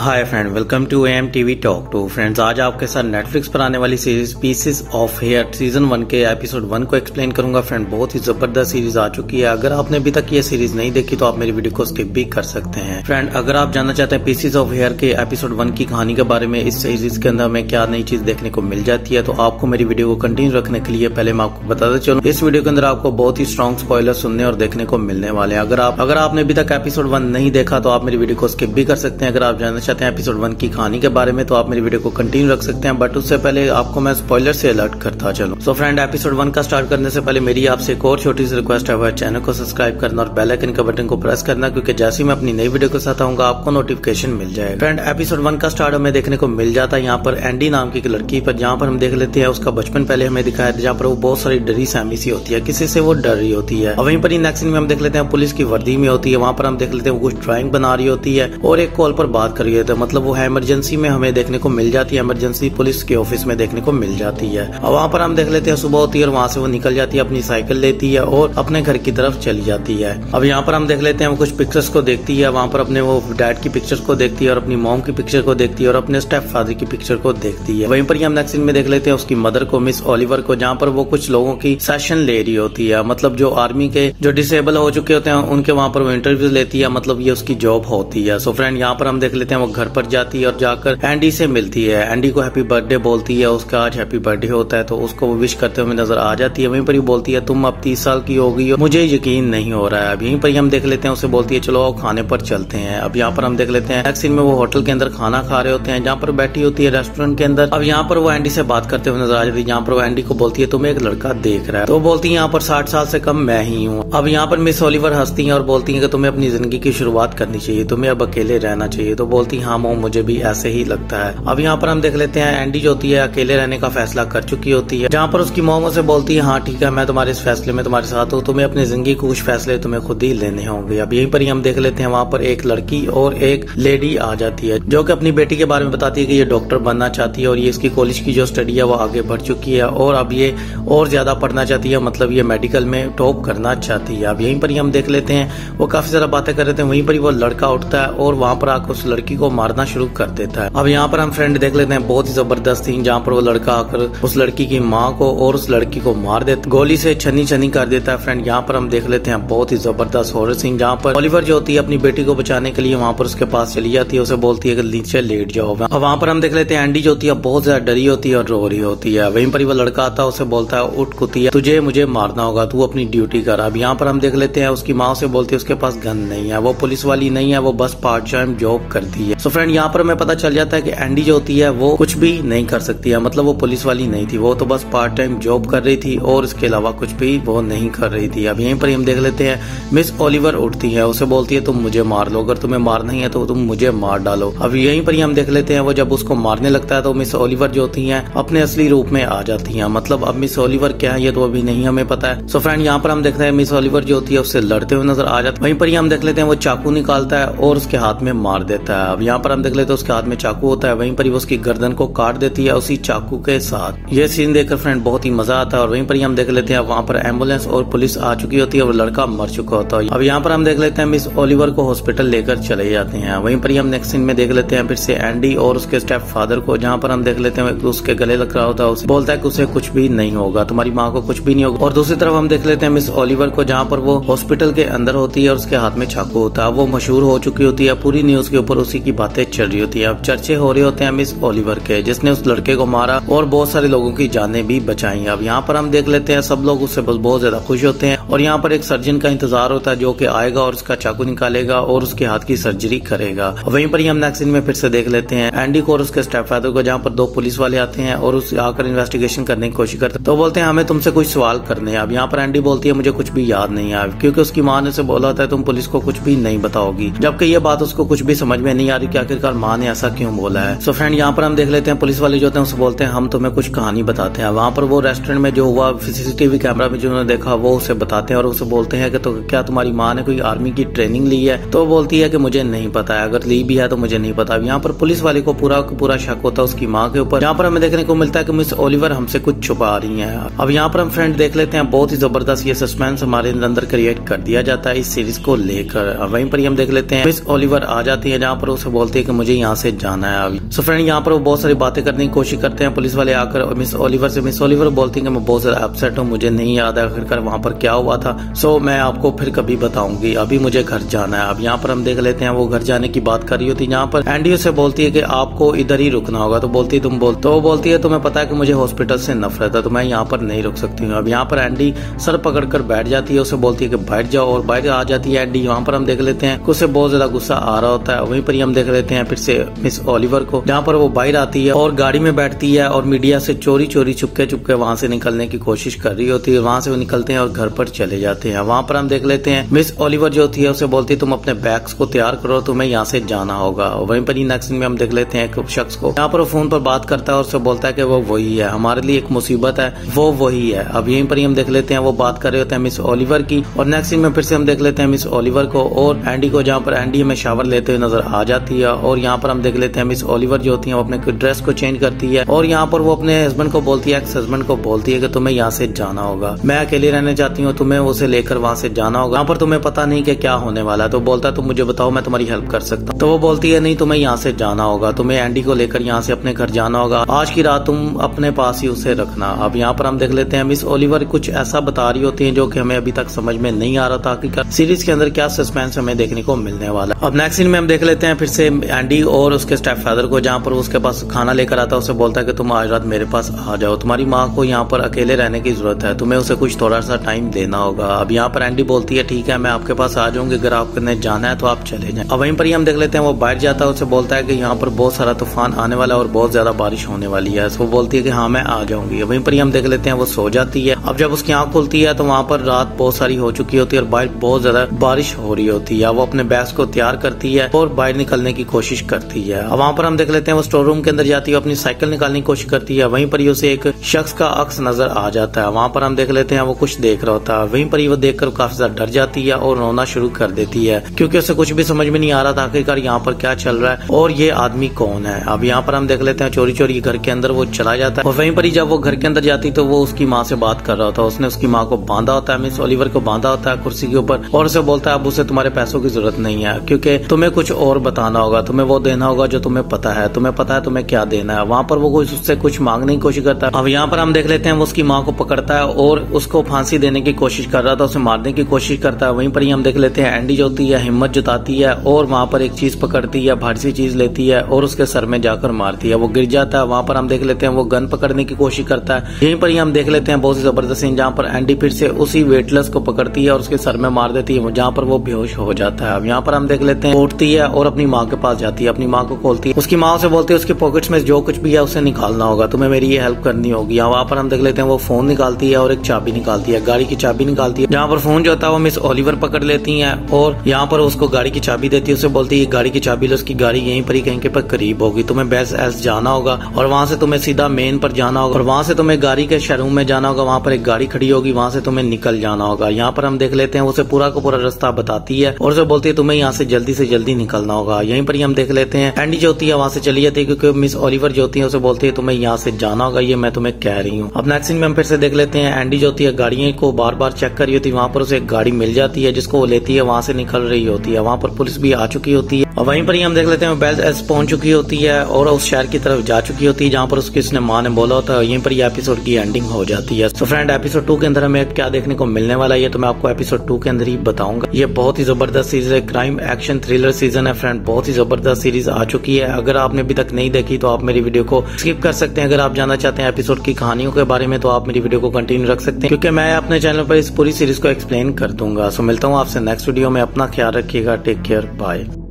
Hi friend, welcome to M TV talk two. Friends, आज आपके साथ नेटफ्लिक्स पर आने वाली series pieces of her season 1 के एपिसोड 1 को एक्सप्लेन करूंगा। फ्रेंड, बहुत ही जबरदस्त सीरीज आ चुकी है। अगर आपने अभी तक ये सीरीज नहीं देखी तो आप मेरी वीडियो को स्किप भी कर सकते हैं। फ्रेंड, अगर आप जानना चाहते हैं पीसेस ऑफ हेयर के एपिसोड 1 की कहानी के बारे में, इस सीरीज के अंदर हमें क्या नई चीज देखने को मिल जाती है, तो आपको मेरी वीडियो को कंटिन्यू रखने के लिए पहले मैं आपको बताते चलूं, इस वीडियो के अंदर आपको बहुत ही स्ट्रॉन्ग स्पॉइलर सुनने और देखने को मिलने वाले हैं। अगर आपने अभी तक एपिसोड 1 नहीं देखा तो आप मेरी वीडियो को स्किप भी कर सकते हैं। अगर आप जानना चाहते हैं एपिसोड 1 की कहानी के बारे में तो आप मेरी वीडियो को कंटिन्यू रख सकते हैं, बट उससे पहले आपको मैं स्पॉइलर से अलर्ट करता चलूं। सो फ्रेंड, एपिसोड 1 का स्टार्ट करने से पहले मेरी आपसे एक और छोटी सी रिक्वेस्ट है, वह चैनल को सब्सक्राइब करना और बेल आइकन का बटन को प्रेस करना, क्योंकि जैसे ही मैं अपनी नई वीडियो के साथ आऊंगा आपको नोटिफिकेशन मिल जाएगा। फ्रेंड, एपिसोड 1 का स्टार्ट हमें देखने को मिल जाता है यहाँ पर एंडी नाम की एक लड़की पर, जहाँ पर हम देख लेते हैं उसका बचपन पहले हमें दिखाया था, जहाँ पर वो बहुत सारी डरी सहमी सी होती है, किसी से वो डर रही होती है। वहीं पर नेक्स्ट सीन में हम देख लेते हैं पुलिस की वर्दी में होती है, वहाँ पर हम देख लेते हैं वो कुछ ड्राइंग बना रही होती है और एक कॉल पर बात कर रही होती है, मतलब वो है इमरजेंसी में हमें देखने को मिल जाती है, इमरजेंसी पुलिस के ऑफिस में देखने को मिल जाती है। और वहाँ पर हम देख लेते हैं सुबह होती है और वहाँ से वो निकल जाती है, अपनी साइकिल लेती है और अपने घर की तरफ चली जाती है। अब यहाँ पर हम देख लेते हैं वो कुछ पिक्चर्स को देखती है, वहाँ पर अपने वो डैड की पिक्चर्स को देखती है और अपनी मॉम की पिक्चर को देखती है और अपने स्टेप फादर की पिक्चर को देखती है। वहीं पर हम नेक्स्ट सीन में देख लेते हैं उसकी मदर को, मिस ओलिवर को, जहाँ पर वो कुछ लोगों की सेशन ले रही होती है, मतलब जो आर्मी के जो डिसेबल हो चुके होते हैं उनके वहाँ पर वो इंटरव्यू लेती है, मतलब ये उसकी जॉब होती है। सो फ्रेंड, यहाँ पर हम देख लेते हैं वो घर पर जाती है और जाकर एंडी से मिलती है, एंडी को हैप्पी बर्थडे बोलती है, उसका आज हैप्पी बर्थडे होता है तो उसको वो विश करते हुए नजर आ जाती है। वहीं पर ही बोलती है तुम अब 30 साल की हो गई हो, मुझे यकीन नहीं हो रहा है। अब यहीं पर ही हम देख लेते हैं उसे बोलती है चलो आओ खाने पर चलते हैं। अब यहाँ पर हम देख लेते हैं नेक्स्ट सीन में वो होटल के अंदर खाना खा रहे होते हैं, जहाँ पर बैठी होती है रेस्टोरेंट के अंदर। अब यहाँ पर वो एंडी से बात करते हुए नजर आ जाती है, जहाँ पर वो एंडी को बोलती है तुम्हें एक लड़का देख रहा है, तो बोलती है यहाँ पर 60 साल से कम मैं ही हूँ। अब यहाँ पर मिस ओलिवर हंसती है और बोलती है कि तुम्हें अपनी जिंदगी की शुरुआत करनी चाहिए, तुम्हें अब अकेले रहना चाहिए, तो बोलती हाँ मोम मुझे भी ऐसे ही लगता है। अब यहाँ पर हम देख लेते हैं एंडी जो होती है अकेले रहने का फैसला कर चुकी होती है, जहाँ पर उसकी मोम से बोलती है हाँ ठीक है मैं तुम्हारे इस फैसले में तुम्हारे साथ हूँ, तुम्हें अपनी जिंदगी को कुछ फैसले तुम्हें खुद ही लेने होंगे। अब यहीं पर ही हम देख लेते हैं वहाँ पर एक लड़की और एक लेडी आ जाती है, जो कि अपनी बेटी के बारे में बताती है कि ये डॉक्टर बनना चाहती है और ये इसकी कॉलेज की जो स्टडी है वो आगे बढ़ चुकी है और अब ये और ज्यादा पढ़ना चाहती है, मतलब ये मेडिकल में टॉप करना चाहती है। अब यहीं पर ही हम देख लेते हैं वो काफी ज्यादा बातें कर रहे थे, वहीं पर ही वो लड़का उठता है और वहाँ पर आकर उस लड़की को मारना शुरू कर देता है। अब यहाँ पर हम फ्रेंड देख लेते हैं बहुत ही जबरदस्त सीन, जहाँ पर वो लड़का आकर उस लड़की की माँ को और उस लड़की को मार देता, गोली से छनी छनी कर देता है। फ्रेंड, यहाँ पर हम देख लेते हैं बहुत ही जबरदस्त हॉरर सीन, जहाँ पर ओलिवर जो होती है अपनी बेटी को बचाने के लिए वहाँ पर उसके पास चली जाती है, उसे बोलती है कि नीचे लेट जाओ। अब वहाँ पर हम देख लेते हैं एंडी जो होती है बहुत ज्यादा डरी होती है और रो रही होती है। वहीं पर ही वो लड़का आता है, उसे बोलता है उठ कुतिया, तुझे मुझे मारना होगा, तू अपनी ड्यूटी कर। अब यहाँ पर हम देख लेते हैं उसकी माँ से बोलती है उसके पास गन नहीं है, वो पुलिस वाली नहीं है, वो बस पार्ट टाइम जॉब करती है। सो फ्रेंड, यहाँ पर हमें पता चल जाता है कि एंडी जो होती है वो कुछ भी नहीं कर सकती है, मतलब वो पुलिस वाली नहीं थी, वो तो बस पार्ट टाइम जॉब कर रही थी और इसके अलावा कुछ भी वो नहीं कर रही थी। अब यहीं पर हम देख लेते हैं मिस ओलिवर उठती है, उसे बोलती है तुम मुझे मार लो, अगर तुम्हें मारना ही है तो तुम मुझे मार डालो। अब यहीं पर हम देख लेते हैं वो जब उसको मारने लगता है तो मिस ओलिवर जो होती है अपने असली रूप में आ जाती है, मतलब अब मिस ओलिवर क्या है ये तो अभी नहीं हमें पता है। सो फ्रेंड, यहाँ पर हम देखते हैं मिस ओलिवर जो होती है उससे लड़ते हुए नजर आ जाती है। वहीं पर हम देख लेते हैं वो चाकू निकालता है और उसके हाथ में मार देता है। अब यहाँ पर हम देख लेते हैं उसके हाथ में चाकू होता है, वहीं पर वो उसकी गर्दन को काट देती है उसी चाकू के साथ। ये सीन देखकर फ्रेंड बहुत ही मजा आता है। और वहीं पर हम देख लेते हैं वहाँ पर एम्बुलेंस और पुलिस आ चुकी होती है और लड़का मर चुका होता है। अब यहाँ पर हम देख लेते हैं मिस ओलिवर को हॉस्पिटल लेकर चले जाते हैं। वहीं पर हम नेक्स्ट सीन में देख लेते हैं फिर से एंडी और उसके स्टेप फादर को, जहाँ पर हम देख लेते हैं उसके गले लग रहा होता है, उसे बोलता है कि उसे कुछ भी नहीं होगा, तुम्हारी माँ को कुछ भी नहीं होगा। और दूसरी तरफ हम देख लेते हैं मिस ओलिवर को, जहाँ पर वो हॉस्पिटल के अंदर होती है और उसके हाथ में चाकू होता है, वो मशहूर हो चुकी होती है, पूरी न्यूज के ऊपर उसी की बातें चल रही होती है। अब चर्चे हो रहे होते हैं मिस ओलिवर के, जिसने उस लड़के को मारा और बहुत सारे लोगों की जानें भी बचाई। अब यहाँ पर हम देख लेते हैं सब लोग उससे बहुत ज्यादा खुश होते हैं और यहाँ पर एक सर्जन का इंतजार होता है जो कि आएगा और उसका चाकू निकालेगा और उसके हाथ की सर्जरी करेगा। वहीं पर हम नेक्स्ट सीन में फिर से देख लेते हैं एंडी को और उसके स्टेप फादर को, जहाँ पर दो पुलिस वाले आते हैं और उस आकर इन्वेस्टिगेशन करने की कोशिश करते हैं, तो बोलते हैं हमें तुमसे कुछ सवाल करने हैं। अब यहाँ पर एंडी बोलती है मुझे कुछ भी याद नहीं आया, क्योंकि उसकी माँ ने उसे बोला था तुम पुलिस को कुछ भी नहीं बताओगी, जबकि ये बात उसको कुछ भी समझ में नहीं आ रही कि आखिरकार माँ ने ऐसा क्यों बोला है। सो फ्रेंड, यहाँ पर हम देख लेते हैं पुलिस वाले जो होते हैं उसे बोलते हैं हम तुम्हें कुछ कहानी बताते हैं। वहाँ पर वो रेस्टोरेंट में जो हुआ सीसीटीवी कैमरा में जो उन्होंने देखा वो उसे बताते हैं और उसे बोलते हैं कि तो क्या तुम्हारी माँ ने कोई आर्मी की ट्रेनिंग ली है, तो बोलती है कि मुझे नहीं पता है, अगर ली भी है तो मुझे नहीं पता। यहाँ पर पुलिस वाले को पूरा शक होता है उसकी माँ के ऊपर, जहाँ पर हमें देखने को मिलता है कि मिस ओलिवर हमसे कुछ छुपा रही है। अब यहाँ पर हम फ्रेंड देख लेते हैं बहुत ही जबरदस्त ये सस्पेंस हमारे अंदर क्रिएट कर दिया जाता है इस सीरीज को लेकर। वहीं पर हम देख लेते हैं मिस ओलिवर आ जाती है, जहाँ पर उसे बोलती है कि मुझे यहाँ से जाना है अभी। सो फ्रेंड यहाँ पर वो बहुत सारी बातें करने की कोशिश करते हैं पुलिस वाले आकर मिस ओलिवर से। मिस ओलिवर बोलती है कि मैं बहुत ज्यादा अपसेट हूँ, मुझे नहीं याद है आखिरकार वहाँ पर क्या हुआ था, सो मैं आपको फिर कभी बताऊंगी, अभी मुझे घर जाना है। अब यहाँ पर हम देख लेते हैं वो घर जाने की बात कर रही होती है, यहाँ पर एंडी से बोलती है कि आपको इधर ही रुकना होगा। तो बोलती है तुम बोल, तो वो बोलती है तुम्हें पता है कि मुझे हॉस्पिटल से नफरत है, तो मैं यहाँ पर नहीं रुक सकती हूँ। अब यहाँ पर एंडी सर पकड़कर बैठ जाती है, उसे बोलती है कि बैठ जाओ और बाहर आ जाती है एंडी। यहाँ पर हम देख लेते हैं उसे बहुत ज्यादा गुस्सा आ रहा होता है। वहीं पर हम देख लेते हैं फिर से मिस ओलिवर को, जहाँ पर वो बाहर आती है और गाड़ी में बैठती है और मीडिया से चोरी चोरी चुपके चुपके वहां से निकलने की कोशिश कर रही होती है। वहां से वो निकलते हैं और घर पर चले जाते हैं। वहां पर हम देख लेते हैं मिस ओलिवर जो होती है उसे बोलती है तुम अपने बैग्स को तैयार करो, तुम्हें यहाँ से जाना होगा। वहीं पर ही नेक्स्ट में हम देख लेते हैं एक शख्स को, यहाँ पर वो फोन पर बात करता है और उसे बोलता है कि वो वही है, हमारे लिए एक मुसीबत है, वो वही है। अब यहीं पर ही हम देख लेते हैं वो बात कर रहे होते हैं मिस ओलिवर की। और नेक्स्ट सीन में फिर से हम देख लेते हैं मिस ओलिवर को और एंडी को, जहाँ पर एंडी हमें शावर लेते हुए नजर आ जाती है। और यहाँ पर हम देख लेते हैं मिस ओलिवर जो होती है वो अपने ड्रेस को चेंज करती है और यहाँ पर वो अपने हस्बैंड को बोलती है, एक्स हस्बैंड को बोलती है कि तुम्हें यहाँ से जाना होगा, मैं अकेले रहने चाहती हूँ, तुम्हें उसे लेकर वहाँ से जाना होगा, यहाँ पर तुम्हें पता नहीं कि क्या होने वाला है। तो बोलता है तुम मुझे बताओ, मैं तुम्हारी हेल्प कर सकता हूँ। तो वो बोलती है नहीं, तुम्हें यहाँ से जाना होगा, तुम्हें एंडी को लेकर यहाँ से अपने घर जाना होगा, आज की रात तुम अपने पास ही उसे रखना। अब यहाँ पर हम देख लेते हैं मिस ओलिवर कुछ ऐसा बता रही होती है जो कि हमें अभी तक समझ में नहीं आ रहा था कि सीरीज के अंदर क्या सस्पेंस हमें देखने को मिलने वाला। अब नेक्स्ट सीन में हम देख लेते हैं फिर से एंडी और उसके स्टेप फादर को, जहाँ पर उसके पास खाना लेकर आता है, उसे बोलता है कि तुम आज रात मेरे पास आ जाओ, तुम्हारी माँ को यहाँ पर अकेले रहने की जरूरत है, तुम्हें उसे कुछ थोड़ा सा टाइम देना होगा। अब यहाँ पर एंडी बोलती है ठीक है मैं आपके पास आ जाऊंगी, अगर आपने जाना है तो आप चले जाएं। अब वहीं पर ही हम देख लेते हैं वो बाहर जाता है, उसे बोलता है कि यहाँ पर बहुत सारा तूफान आने वाला है और बहुत ज्यादा बारिश होने वाली है। वो बोलती है कि हाँ मैं आ जाऊंगी। वहीं पर ही हम देख लेते हैं वो सो जाती है। अब जब उसकी आंख खुलती है तो वहाँ पर रात बहुत सारी हो चुकी होती है और बाहर बहुत ज्यादा बारिश हो रही होती है। वो अपने बैग्स को तैयार करती है और बाहर निकलने की कोशिश करती है। अब वहाँ पर हम देख लेते हैं वो स्टोर रूम के अंदर जाती है, अपनी साइकिल निकालने की कोशिश करती है। वहीं पर ही उसे एक शख्स का अक्स नजर आ जाता है। वहाँ पर हम देख लेते हैं वो कुछ देख रहा होता है। वहीं पर ही वो देखकर काफी ज्यादा डर जाती है और रोना शुरू कर देती है, क्योंकि उसे कुछ भी समझ में नहीं आ रहा था आखिरकार यहाँ पर क्या चल रहा है और ये आदमी कौन है। अब यहाँ पर हम देख लेते हैं चोरी चोरी घर के अंदर वो चला जाता है और वहीं पर ही जब वो घर के अंदर जाती तो वो उसकी माँ से बात कर रहा होता है। उसने उसकी माँ को बांधा होता है, मिस ओलिवर को बांधा होता है कुर्सी के ऊपर और उसे बोलता है अब उसे तुम्हारे पैसों की जरूरत नहीं है, क्योंकि तुम्हें कुछ और बताना होगा, तुम्हें वो देना होगा जो तुम्हें पता है तुम्हें क्या देना है। वहाँ पर वो उससे कुछ मांगने की कोशिश करता है। अब यहाँ पर हम देख लेते हैं वो उसकी माँ को पकड़ता है और उसको फांसी देने की कोशिश कर रहा था, उसे मारने की कोशिश करता है। वहीं पर ही हम देख लेते हैं एंडी जो होती है हिम्मत जुटाती है और वहाँ पर एक चीज पकड़ती है, भारी सी चीज लेती है और उसके सर में जाकर मारती है, वो गिर जाता है। वहाँ पर हम देख लेते हैं वो गन पकड़ने की कोशिश करता है। यहीं पर ही हम देख लेते हैं बहुत ही जबरदस्त सीन, जहाँ पर एंडी फिर से उसी वेटलेस को पकड़ती है और उसके सर में मार देती है, जहाँ पर वो बेहोश हो जाता है। अब यहाँ पर हम देख लेते हैं उठती है और अपनी माँ के पास जाती है, अपनी माँ को खोलती है, उसकी माँ से बोलती है उसके पॉकेट्स में जो कुछ भी है उसे निकालना होगा, तुम्हें मेरी ये हेल्प करनी होगी। वहाँ पर हम देख लेते हैं वो फोन निकालती है और एक चाबी निकालती है, गाड़ी की चाबी निकालती है, जहाँ पर फोन जो होता है वो मिस ओलिवर पकड़ लेती है और यहाँ पर उसको गाड़ी की चाबी देती है, उसे बोलती है गाड़ी की चाबी लो, उसकी गाड़ी यहीं पर ही कहीं के पर करीब होगी, तुम्हें बेस एस जाना होगा और वहाँ से तुम्हें सीधा मेन पर जाना होगा और वहाँ से तुम्हें गाड़ी के शोरूम में जाना होगा, वहाँ पर एक गाड़ी खड़ी होगी, वहाँ से तुम्हें निकल जाना होगा। यहाँ पर हम देख लेते हैं उसे पूरा का पूरा रास्ता बताती है और उसे बोलती है तुम्हें यहाँ से जल्दी निकलना होगा। यहीं पर ही हम देख लेते हैं एंडी जो होती है वहाँ से चली जाती है, क्योंकि मिस ओलिवर जो होती है उसे बोलती है तुम्हें यहाँ से जाना होगा, ये मैं तुम्हें कह रही हूँ। अब नेक्स्ट सीन में हम फिर से देख लेते हैं एंडी जो होती है गाड़ियों को बार बार चेक कर रही होती है, वहाँ पर उसे एक गाड़ी मिल जाती है जिसको वो लेती है, वहाँ से निकल रही होती है। वहाँ पर पुलिस भी आ चुकी होती है और वहीं पर ही हम देख लेते हैं बेल्स एस पहुंच चुकी होती है और उस शहर की तरफ जा चुकी होती है जहाँ पर उसकी उसने माँ ने बोला होता है। यहीं पर ये एपिसोड की एंडिंग हो जाती है। तो फ्रेंड एपिसोड 2 के अंदर हमें क्या देखने को मिलने वाला है तो मैं आपको एपिसोड 2 के अंदर ही बताऊंगा। ये बहुत ही जबरदस्त सीरीज है, क्राइम एक्शन थ्रिलर सीजन है फ्रेंड, बहुत ही जबरदस्त सीरीज आ चुकी है। अगर आपने अभी तक नहीं देखी तो आप मेरी वीडियो को स्किप कर सकते हैं। अगर आप जानना चाहते हैं एपिसोड की कहानियों के बारे में तो आप मेरी वीडियो को कंटिन्यू रख सकते हैं, क्योंकि मैं अपने चैनल पर इस पूरी सीरीज को एक्सप्लेन कर दूंगा। सो मिलता हूँ आपसे नेक्स्ट वीडियो में, अपना ख्याल रखिएगा, टेक केयर, बाय।